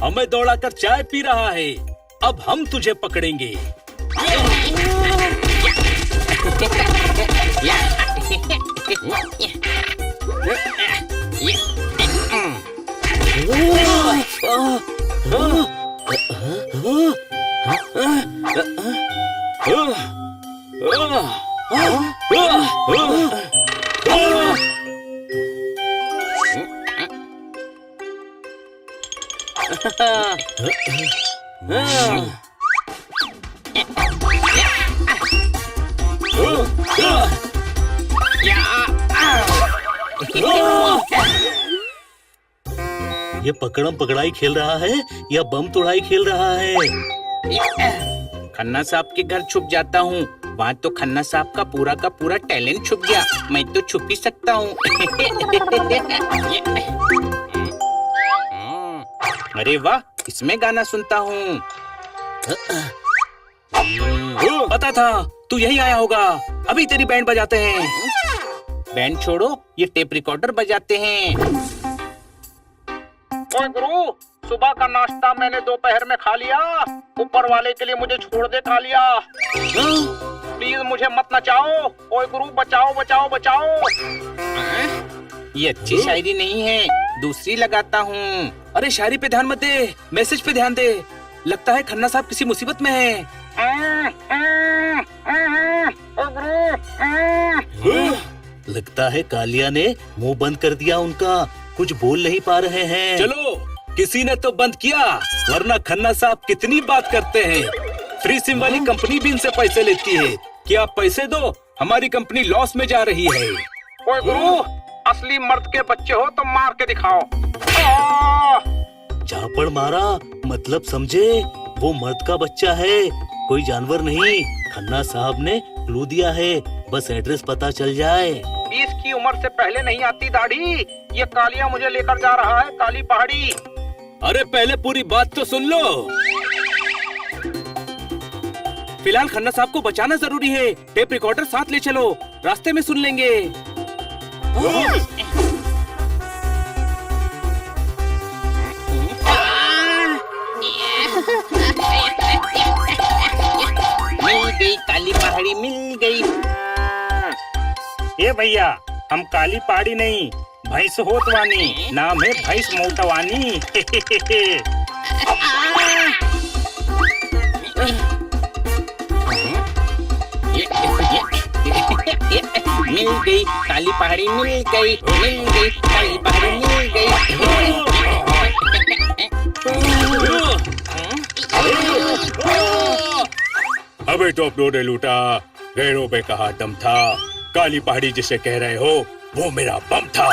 हमें दौड़ाकर चाय पी रहा है, अब हम तुझे पकड़ेंगे। ये पकड़म पकड़ाई खेल रहा है या बम तोड़ाई खेल रहा है? खन्ना साहब के घर छुप जाता हूँ, वहाँ तो खन्ना साहब का पूरा टैलेंट छुप गया, मैं तो छुप ही सकता हूँ। अरे वाह, इसमें गाना सुनता हूँ। पता था तू यही आया होगा, अभी तेरी बैंड बजाते हैं। बैंड छोड़ो, ये टेप रिकॉर्डर बजाते हैं। ओए गुरु, सुबह का नाश्ता मैंने दोपहर में खा लिया, ऊपर वाले के लिए मुझे छोड़ दे खा लिया। प्लीज मुझे मत नचाओ, ओए गुरु बचाओ बचाओ बचाओ। ये अच्छी शायरी नहीं है, दूसरी लगाता हूँ। अरे शायरी पे ध्यान मत दे, मैसेज पे ध्यान दे। लगता है खन्ना साहब किसी मुसीबत में है। लगता है कालिया ने मुंह बंद कर दिया उनका, कुछ बोल नहीं पा रहे हैं। चलो, किसी ने तो बंद किया, वरना खन्ना साहब कितनी बात करते हैं। फ्री सिम वाली कंपनी भी इनसे पैसे लेती है कि आप पैसे दो, हमारी कंपनी लॉस में जा रही है। ओए गुरु, असली मर्द के बच्चे हो तो मार के दिखाओ। झापड़ मारा मतलब समझे, वो मर्द का बच्चा है, कोई जानवर नहीं। खन्ना साहब ने क्लू दिया है, बस एड्रेस पता चल जाए। 20 की उम्र से पहले नहीं आती दाढ़ी, ये कालिया मुझे लेकर जा रहा है काली पहाड़ी। अरे पहले पूरी बात तो सुन लो। फिलहाल खन्ना साहब को बचाना जरूरी है, टेप रिकॉर्डर साथ ले चलो, रास्ते में सुन लेंगे। मिल गई काली पहाड़ी, मिल गई। ए भैया, हम काली पहाड़ी नहीं, भैंस होतवानी, नाम है भैंस मोटवानी। मिल गई काली पहाड़ी, मिल गई, मिल गई काली पहाड़ी, मिल गई। अबे तो अपनों ने लूटा, गैरों पे कहा दम था, काली पहाड़ी जिसे कह रहे हो वो मेरा बम था।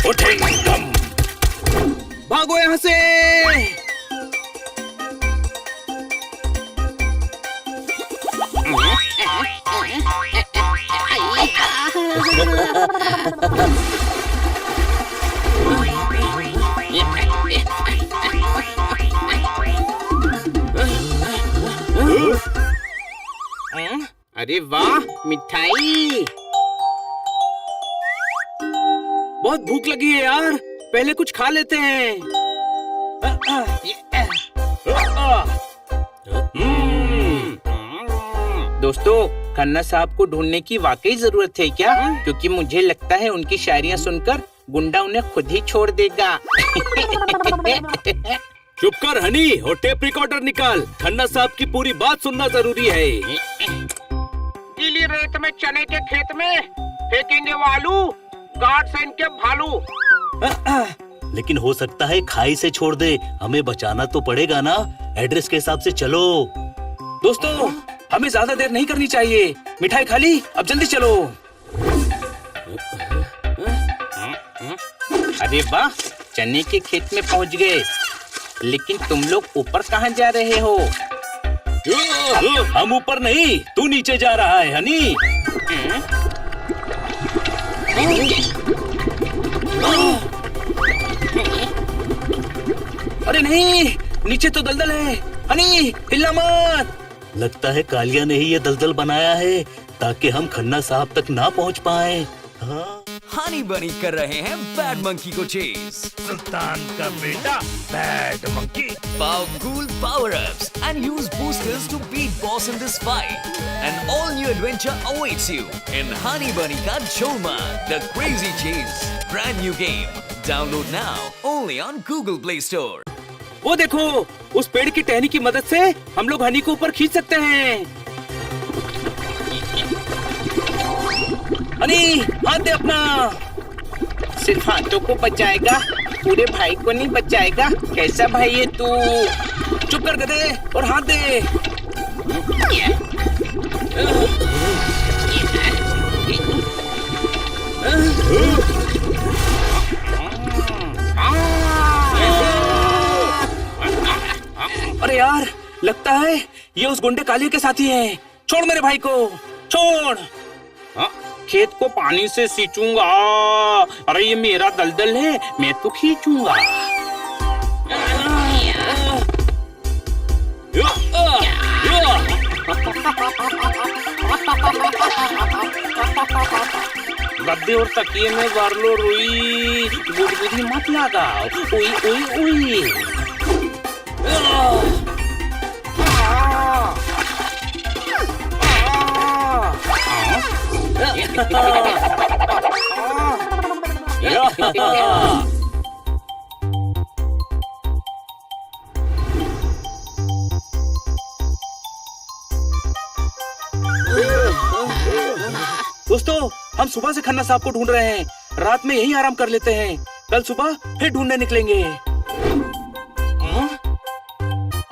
उठेंगे दम, भागो यहाँ से। अरे वाह, मिठाई। बहुत भूख लगी है यार, पहले कुछ खा लेते हैं। दोस्तों, खन्ना साहब को ढूंढने की वाकई जरूरत है क्या? क्योंकि मुझे लगता है उनकी शायरियाँ सुनकर गुंडा उन्हें खुद ही छोड़ देगा। चुप कर हनी, और टेप रिकॉर्डर निकाल, खन्ना साहब की पूरी बात सुनना जरूरी है। गीली रेत में चने के खेत में फेंकेंगे वो आलू, गार्ड से इनके भालू। लेकिन हो सकता है खाई से छोड़ दे, हमें बचाना तो पड़ेगा ना। एड्रेस के हिसाब से चलो। दोस्तों, हमें ज्यादा देर नहीं करनी चाहिए, मिठाई खा ली, अब जल्दी चलो। अरे वाह, चने के खेत में पहुंच गए। लेकिन तुम लोग ऊपर कहाँ जा रहे हो? हम ऊपर नहीं, तू नीचे जा रहा है हनी। अरे नहीं, नीचे तो दलदल है। हनी हिलना मत। लगता है कालिया ने ही ये दलदल बनाया है ताकि हम खन्ना साहब तक ना पहुंच पाए। हाँ? हनी बनी कर रहे हैं बैड मंकी को चेज। सुल्तान का बेटा bad monkey. Powerful power-ups and use boosters to beat boss in this fight. An all-new adventure awaits you in Honey Bunny Ka Choma, The Crazy Chase. Brand new game. Download now only on Google Play Store. वो देखो, उस पेड़ की टहनी की मदद से हम लोग हनी को ऊपर खींच सकते हैं। हनी हाथ दे अपना। सिर्फ हाथों को बचाएगा, पूरे भाई को नहीं बचाएगा। कैसा भाई है तू? चुप कर दे और हाथ दे। अरे यार, लगता है ये उस गुंडे कालिया के साथी हैं। छोड़ मेरे भाई को, छोड़। खेत को पानी से सींचूंगा। अरे ये मेरा दलदल है, मैं तो खींचूंगा। गद्दे और तकिए में भर लो रुई, गुदगुदी मत लगाओ। उई उई उई। दोस्तों, हम सुबह से खन्ना साहब को ढूंढ रहे हैं। रात में यही आराम कर लेते हैं, कल सुबह फिर ढूंढने निकलेंगे।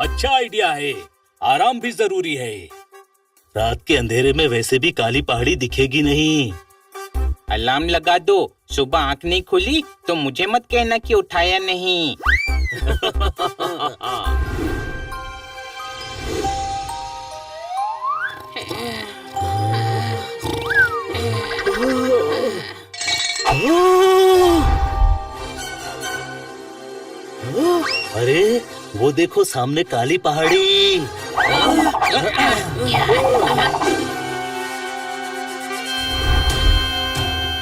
अच्छा आइडिया है, आराम भी जरूरी है। रात के अंधेरे में वैसे भी काली पहाड़ी दिखेगी नहीं। अलार्म लगा दो। सुबह आंख नहीं खुली तो मुझे मत कहना कि उठाया नहीं। अरे वो देखो सामने काली पहाड़ी।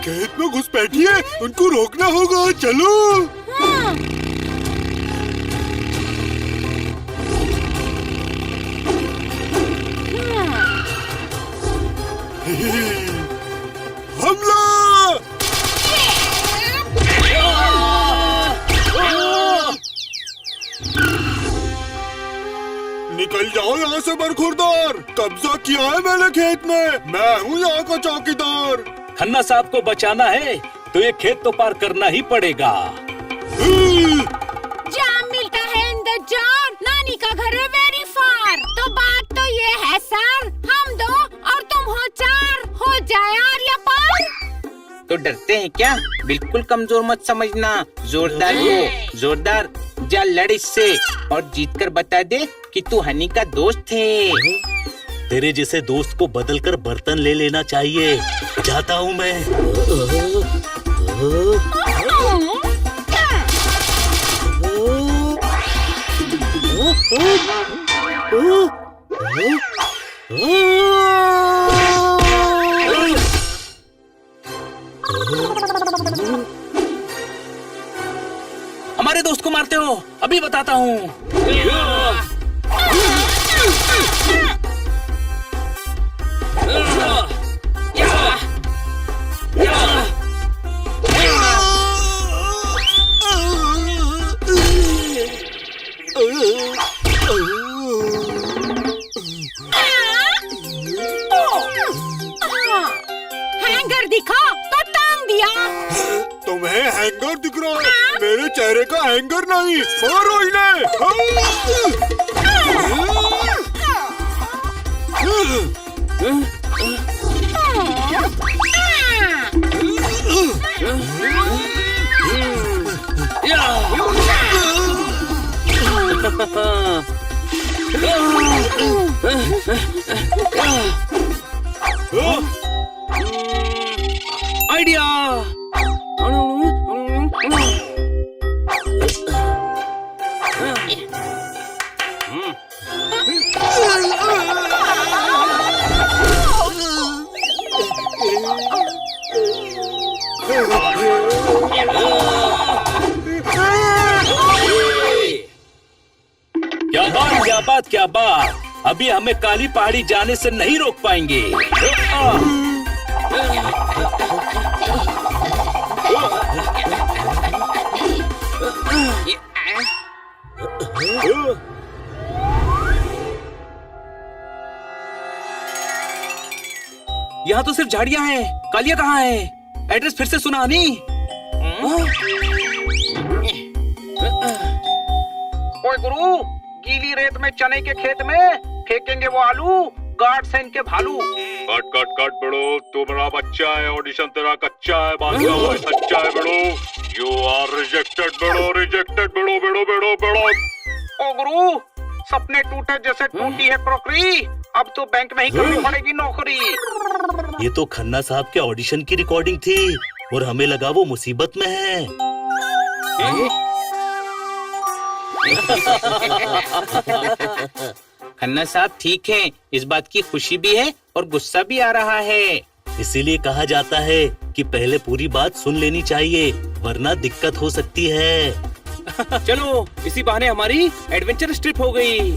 खेत में घुसपैठी है, उनको रोकना होगा। चलो। हमला! निकल जाओ यहाँ से बरखुरदार। कब्जा किया है मैंने खेत में। मैं हूँ यहाँ का चौकीदार। खन्ना साहब को बचाना है तो ये खेत तो पार करना ही पड़ेगा। जाम मिलता है इन द जार। नानी का घर है वेरी फार। तो बात तो ये है सर, हम दो और तुम हो चार, हो जाए आर्या पार। तो डरते हैं क्या? बिल्कुल कमजोर मत समझना। जोरदार हो, जोरदार। जा लड़ इससे और जीतकर बता दे कि तू हनी का दोस्त है। तेरे जैसे दोस्त को बदलकर बर्तन ले लेना चाहिए। जाता हूँ मैं। हमारे दोस्त को मारते हो? अभी बताता हूँ। हैंगर दिखा तो टांग दिया। तुम्हें हैंगर दिख रहा है, मेरे चेहरे का हैंगर नहीं। मारो इन्हें। आइडिया। क्या बात क्या बात। अभी हमें काली पहाड़ी जाने से नहीं रोक पाएंगे। यहाँ तो सिर्फ झाड़ियाँ हैं। कालिया कहाँ है? एड्रेस फिर से सुना हनी। ओए गुरु, गीली रेत में चने के खेत में फेंकेंगे वो आलू, गार्ड से इनके भालू। कट कट कट बेड़ो, तू मेरा बच्चा है, ऑडिशन तेरा कच्चा है, बाकी वो सच्चा है बेड़ो। यू आर रिजेक्टेड बेड़ो, रिजेक्टेड बेड़ो बेड़ो बेड़ो बेड़ो। ओ गुरु, सपने टूटे जैसे टूटी है क्रोकरी, अब तो बैंक में ही करनी पड़ेगी नौकरी। ये तो खन्ना साहब के ऑडिशन की रिकॉर्डिंग थी और हमें लगा वो मुसीबत में है। खन्ना साहब ठीक हैं, इस बात की खुशी भी है और गुस्सा भी आ रहा है। इसीलिए कहा जाता है कि पहले पूरी बात सुन लेनी चाहिए, वरना दिक्कत हो सकती है। चलो, इसी बहाने हमारी एडवेंचर ट्रिप हो गई।